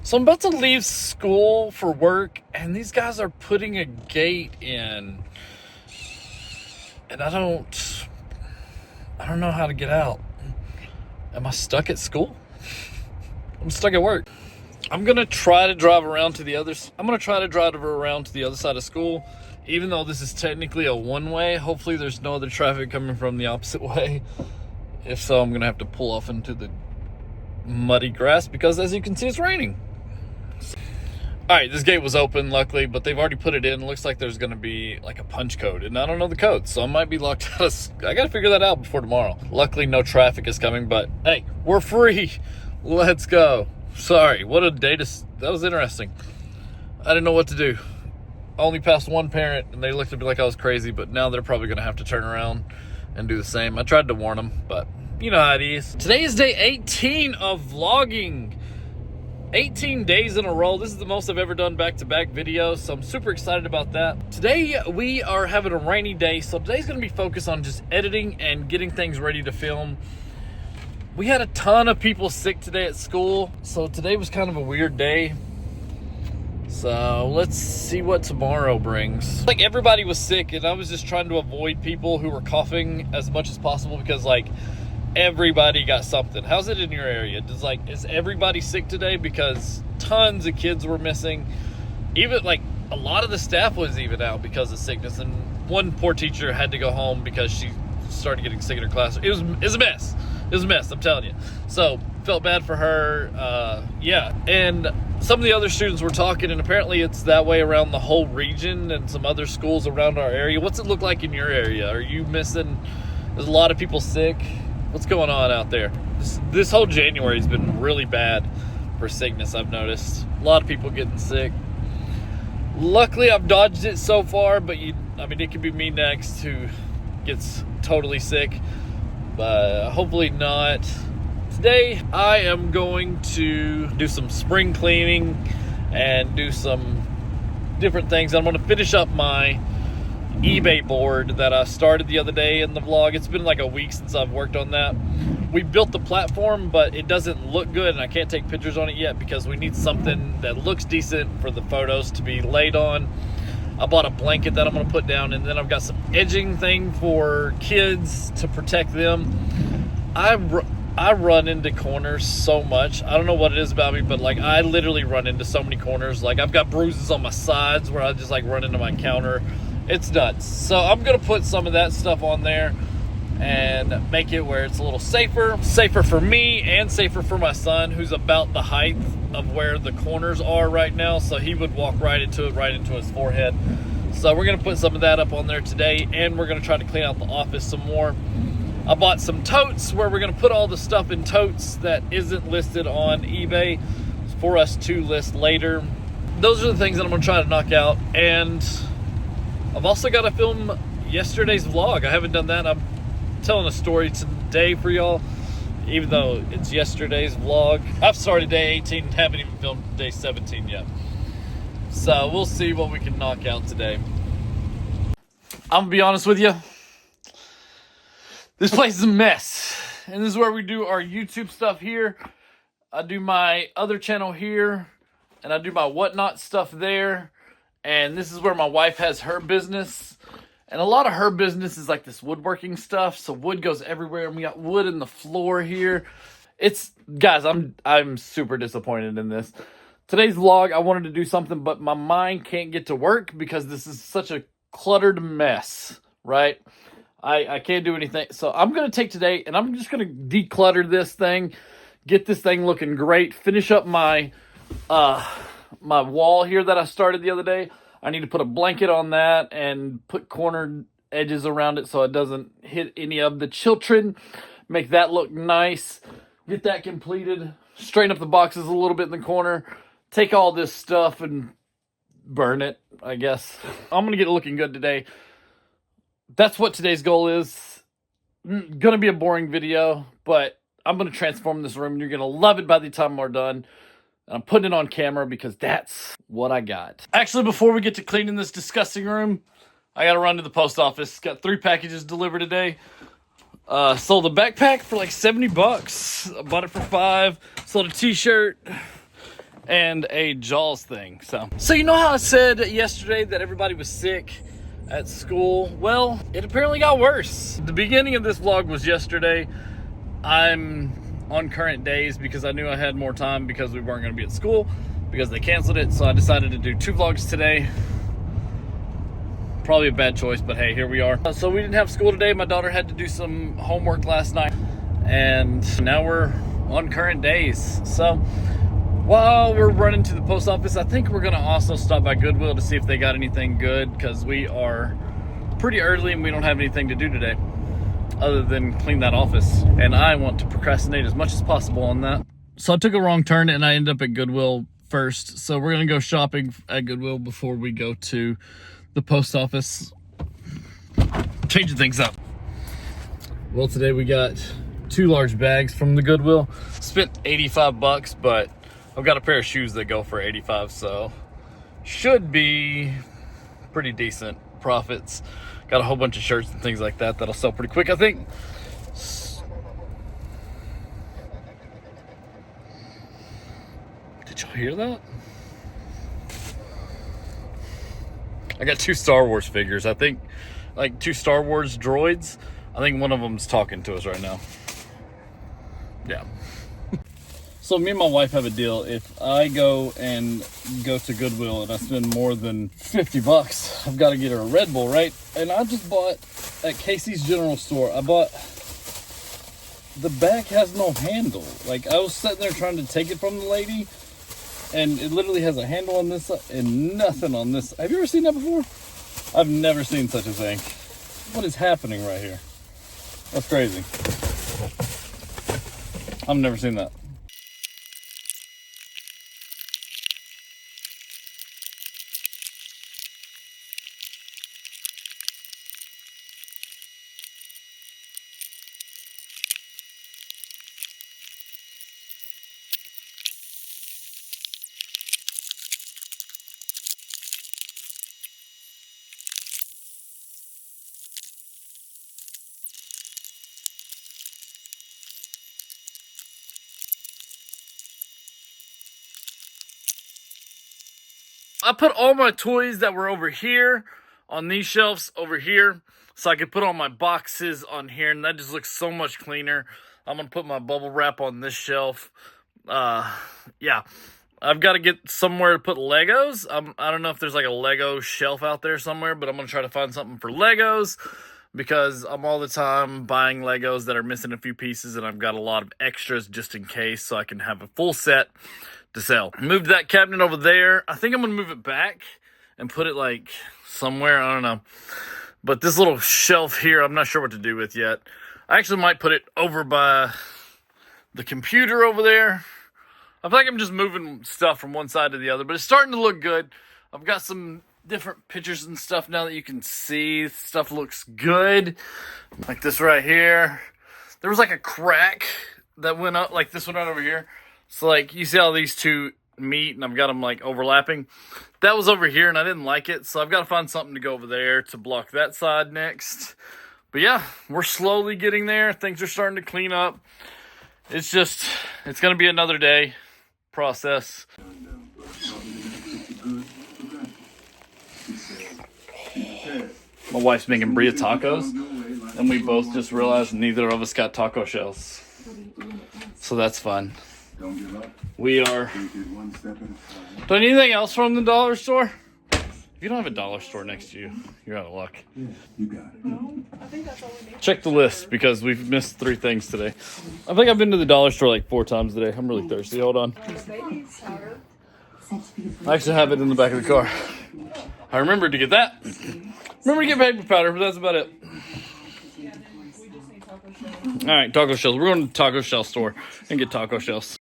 So I'm about to leave school for work, and these guys are putting a gate in, and I don't know how to get out. Am I stuck at school? I'm stuck at work. I'm gonna try to drive around to the other side of school, even though this is technically a one-way. Hopefully there's no other traffic coming from the opposite way. If so, I'm gonna have to pull off into the muddy grass because, as you can see, it's raining. All right, this gate was open, luckily, but they've already put it in. It looks like there's going to be like a punch code, and I don't know the code, so I might be locked out. I got to figure that out before tomorrow. Luckily, no traffic is coming, but hey, we're free. Let's go. Sorry, what a day that was interesting. I didn't know what to do. I only passed one parent, and they looked at me like I was crazy, but now they're probably going to have to turn around and do the same. I tried to warn them, but you know how it is. Today is day 18 of vlogging. 18 days in a row. This is the most I've ever done back-to-back videos, so I'm super excited about that. Today we are having a rainy day, so today's going to be focused on just editing and getting things ready to film. We had a ton of people sick today at school, so today was kind of a weird day. So let's see what tomorrow brings. Like, everybody was sick, and I was just trying to avoid people who were coughing as much as possible because, like, everybody got something. How's it in your area? Is everybody sick today? Because tons of kids were missing. Even like a lot of the staff was even out because of sickness, and one poor teacher had to go home because she started getting sick in her class. It was a mess. It was a mess, I'm telling you. So felt bad for her. Yeah, and some of the other students were talking, and apparently it's that way around the whole region and some other schools around our area. What's it look like in your area? Are you missing? There's a lot of people sick. What's going on out there? This whole January has been really bad for sickness, I've noticed. A lot of people getting sick. Luckily, I've dodged it so far, but it could be me next who gets totally sick. But hopefully not. Today, I am going to do some spring cleaning and do some different things. I'm going to finish up my eBay board that I started the other day in the vlog. It's been like a week since I've worked on that. We built the platform, but it doesn't look good, and I can't take pictures on it yet because we need something that looks decent for the photos to be laid on. I bought a blanket that I'm going to put down, and then I've got some edging thing for kids to protect them. I run into corners so much. I don't know what it is about me, but like, I literally run into so many corners. Like, I've got bruises on my sides where I just like run into my counter. It's nuts. So I'm going to put some of that stuff on there and make it where it's a little safer for me and safer for my son, who's about the height of where the corners are right now. So he would walk right into his forehead. So we're going to put some of that up on there today, and we're going to try to clean out the office some more. I bought some totes where we're going to put all the stuff in totes that isn't listed on eBay for us to list later. Those are the things that I'm going to try to knock out. And I've also got to film yesterday's vlog. I haven't done that. I'm telling a story today for y'all, even though it's yesterday's vlog. I've started day 18 and haven't even filmed day 17 yet. So we'll see what we can knock out today. I'm gonna be honest with you. This place is a mess. And this is where we do our YouTube stuff here. I do my other channel here, and I do my whatnot stuff there. And this is where my wife has her business. And a lot of her business is like this woodworking stuff. So wood goes everywhere, and we got wood in the floor here. Guys, I'm super disappointed in this. Today's vlog, I wanted to do something, but my mind can't get to work because this is such a cluttered mess, right? I can't do anything. So I'm going to take today, and I'm just going to declutter this thing, get this thing looking great, finish up my my wall here that I started the other day. I need to put a blanket on that and put corner edges around it so it doesn't hit any of the children. Make that look nice. Get that completed. Straighten up the boxes a little bit in the corner. Take all this stuff and burn it, I guess. I'm going to get it looking good today. That's what today's goal is. Going to be a boring video, but I'm going to transform this room, and you're going to love it by the time we're done. I'm putting it on camera because that's what I got. Actually, before we get to cleaning this disgusting room, I got to run to the post office. Got 3 packages delivered today. Sold a backpack for like $70. I bought it for $5. Sold a t-shirt. and a Jaws thing. So you know how I said yesterday that everybody was sick at school? Well, it apparently got worse. The beginning of this vlog was yesterday. I'm on current days because I knew I had more time because we weren't going to be at school because they canceled it. So I decided to do 2 vlogs today. Probably a bad choice, but hey, here we are. So we didn't have school today. My daughter had to do some homework last night, and now we're on current days. So while we're running to the post office, I think we're gonna also stop by Goodwill to see if they got anything good, because we are pretty early and we don't have anything to do today other than clean that office, and I want to procrastinate as much as possible on that. So I took a wrong turn and I ended up at Goodwill first. So we're gonna go shopping at Goodwill before we go to the post office, changing things up. Well, today we got 2 large bags from the Goodwill. Spent 85 bucks, but I've got a pair of shoes that go for 85, so should be pretty decent profits. Got a whole bunch of shirts and things like that that'll sell pretty quick, I think. Did y'all hear that? I got 2 Star Wars figures. I think, like 2 Star Wars droids. I think one of them's talking to us right now. Yeah. So me and my wife have a deal. If I go to Goodwill and I spend more than 50 bucks, I've got to get her a Red Bull, right? And I just bought at Casey's General Store. I bought, the back has no handle. Like, I was sitting there trying to take it from the lady, and it literally has a handle on this side and nothing on this. Have you ever seen that before? I've never seen such a thing. What is happening right here? That's crazy. I've never seen that. I put all my toys that were over here on these shelves over here, so I could put all my boxes on here, and that just looks so much cleaner. I'm gonna put my bubble wrap on this shelf. Yeah, I've got to get somewhere to put Legos. I don't know if there's like a Lego shelf out there somewhere, but I'm gonna try to find something for Legos, because I'm all the time buying Legos that are missing a few pieces, and I've got a lot of extras just in case, so I can have a full set to sell. Moved that cabinet over there. I think I'm gonna move it back and put it like somewhere, I don't know. But this little shelf here, I'm not sure what to do with yet. I actually might put it over by the computer over there. I feel like I'm just moving stuff from one side to the other, but it's starting to look good. I've got some different pictures and stuff now that you can see. Stuff looks good. Like this right here. There was like a crack that went up, like this one right over here. So like, you see how these 2 meet, and I've got them like overlapping. That was over here and I didn't like it, so I've got to find something to go over there to block that side next. But yeah, we're slowly getting there. Things are starting to clean up. It's gonna be another day process. My wife's making Bria tacos, and we both just realized neither of us got taco shells, so that's fun. Don't give up. We are. Do I need anything else from the dollar store? If you don't have a dollar store next to you, you're out of luck. Yeah, you got it. No, I think that's all we need. Check the list, because we've missed 3 things today. I think I've been to the dollar store like 4 times today. I'm really thirsty. Hold on. I actually have it in the back of the car. I remembered to get that. Remember to get baby powder, but that's about it. All right, taco shells. We're going to the taco shell store and get taco shells.